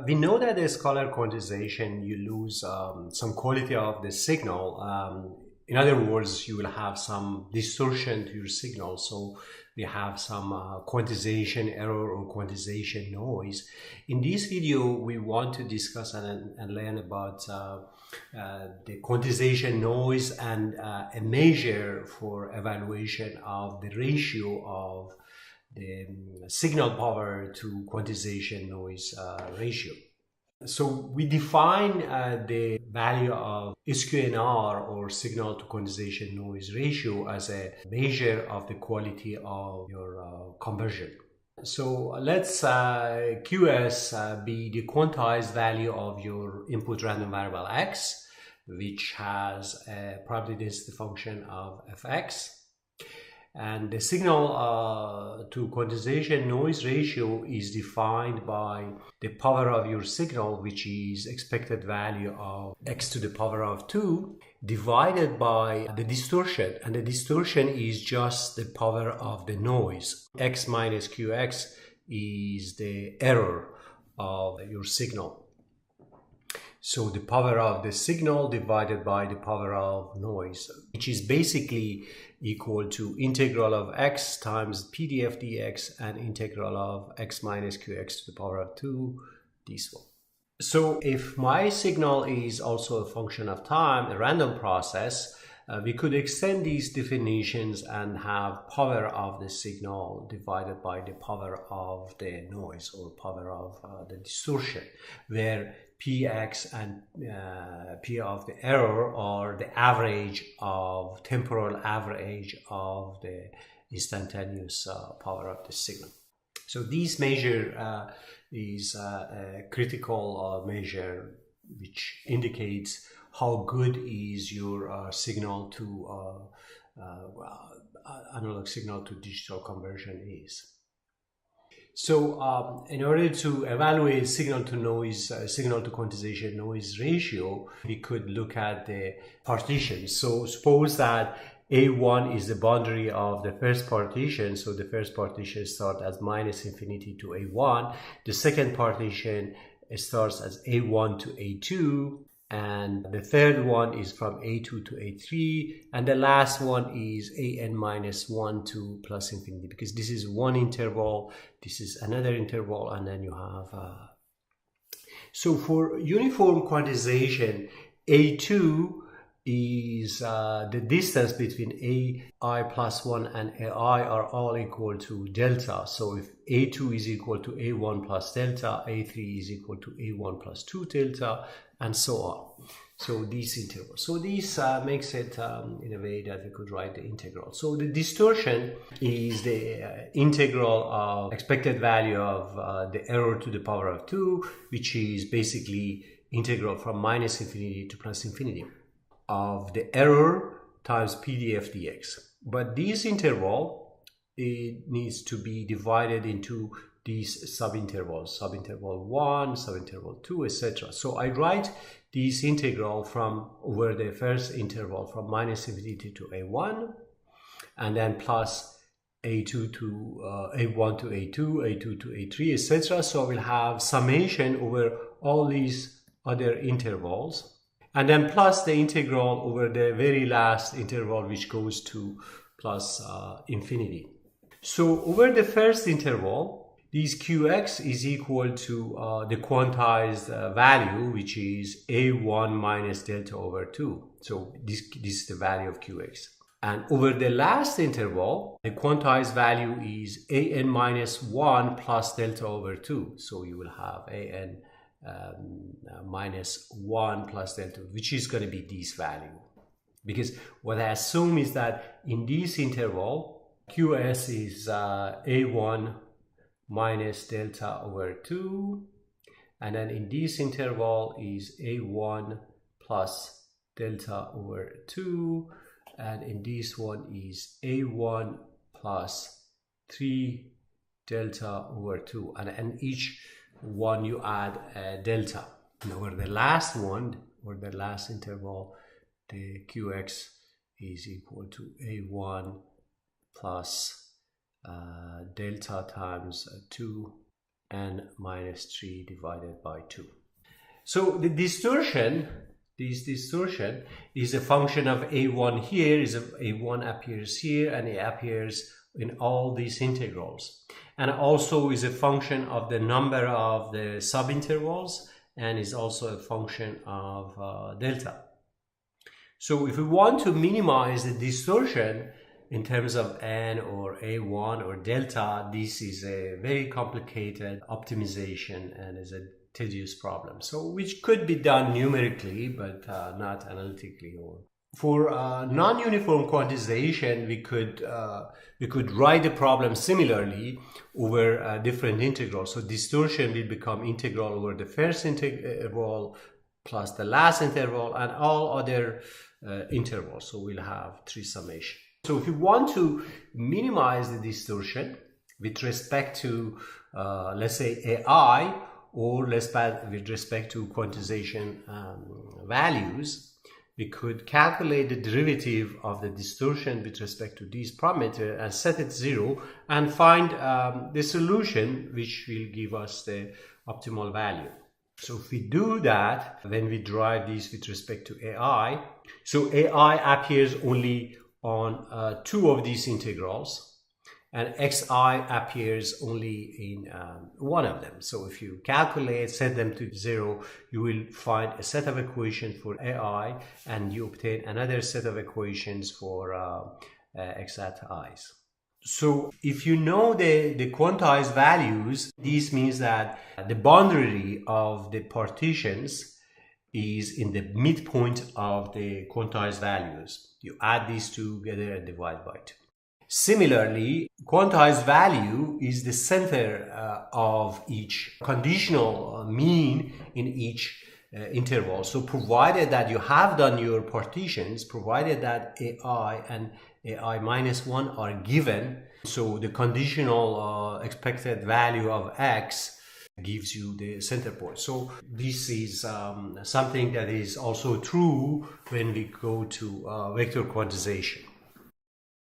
We know that the scalar quantization, you lose some quality of the signal. In other words, you will have some distortion to your signal. So we have some quantization error or quantization noise. In this video, we want to discuss and learn about the quantization noise and a measure for evaluation of the ratio of the signal power to quantization noise ratio. So we define the value of SQNR, or signal to quantization noise ratio, as a measure of the quality of your conversion. So let's QS be the quantized value of your input random variable x, which has a probability density function of fx. And the signal to quantization noise ratio is defined by the power of your signal, which is expected value of x to the power of 2, divided by the distortion. And the distortion is just the power of the noise. X minus qx is the error of your signal. So the power of the signal divided by the power of noise, which is basically equal to integral of x times pdf dx and integral of x minus qx to the power of 2, this one. So if my signal is also a function of time, a random process, we could extend these definitions and have power of the signal divided by the power of the noise, or power of the distortion, where px and p of the error are the average of temporal average of the instantaneous power of the signal. So this measure is a critical measure which indicates how good is your signal to analog signal to digital conversion is. So in order to evaluate signal to noise, signal to quantization noise ratio, we could look at the partition. So suppose that A1 is the boundary of the first partition. So the first partition starts as minus infinity to A1. The second partition starts as A1 to A2. And the third one is from A2 to A3, and the last one is AN minus 1 to plus infinity, because this is one interval, this is another interval, and then you have so for uniform quantization, A2 is the distance between AI plus 1 and AI are all equal to delta. So if A2 is equal to A1 plus delta, A3 is equal to A1 plus 2 delta, and so on. So these intervals. So this makes it in a way that we could write the integral. So the distortion is the integral of expected value of the error to the power of 2, which is basically integral from minus infinity to plus infinity of the error times pdf dx. But this interval, it needs to be divided into these subintervals, subinterval 1, subinterval 2, etc. So I write this integral from over the first interval from minus infinity to a1, and then plus a2 to a1 to a2, a2 to a3, etc. So we'll have summation over all these other intervals, and then plus the integral over the very last interval, which goes to plus infinity. So over the first interval, this qx is equal to the quantized value, which is a1 minus delta over 2. So this is the value of qx. And over the last interval, the quantized value is an minus 1 plus delta over 2. So you will have an minus 1 plus delta, which is going to be this value. Because what I assume is that in this interval, qs is a1 minus delta over 2, and then in this interval is a1 plus delta over 2, and in this one is a1 plus 3 delta over 2, and each one you add a delta. And over the last one, or the last interval, the qx is equal to a1 plus delta times 2 n minus 3 divided by 2. So the distortion, this distortion is a function of a1 here, is a1 appears here and it appears in all these integrals, and also is a function of the number of the subintervals and is also a function of delta. So if we want to minimize the distortion in terms of n or a1 or delta, this is a very complicated optimization and is a tedious problem. So which could be done numerically, but not analytically. For non-uniform quantization, we could write the problem similarly over different integrals. So distortion will become integral over the first interval plus the last interval and all other intervals. So we'll have 3 summation. So if you want to minimize the distortion with respect to, let's say, AI, or with respect to quantization values, we could calculate the derivative of the distortion with respect to these parameters and set it 0 and find the solution which will give us the optimal value. So if we do that, when we derive these with respect to AI, so AI appears only on 2 of these integrals, and xi appears only in 1 of them. So if you calculate, set them to 0, you will find a set of equations for AI and you obtain another set of equations for xi's. So if you know the quantized values, this means that the boundary of the partitions is in the midpoint of the quantized values. You add these two together and divide by 2. Similarly, quantized value is the center of each conditional mean in each interval. So provided that you have done your partitions, provided that AI and AI minus 1 are given, so the conditional expected value of x gives you the center point. So this is something that is also true when we go to vector quantization.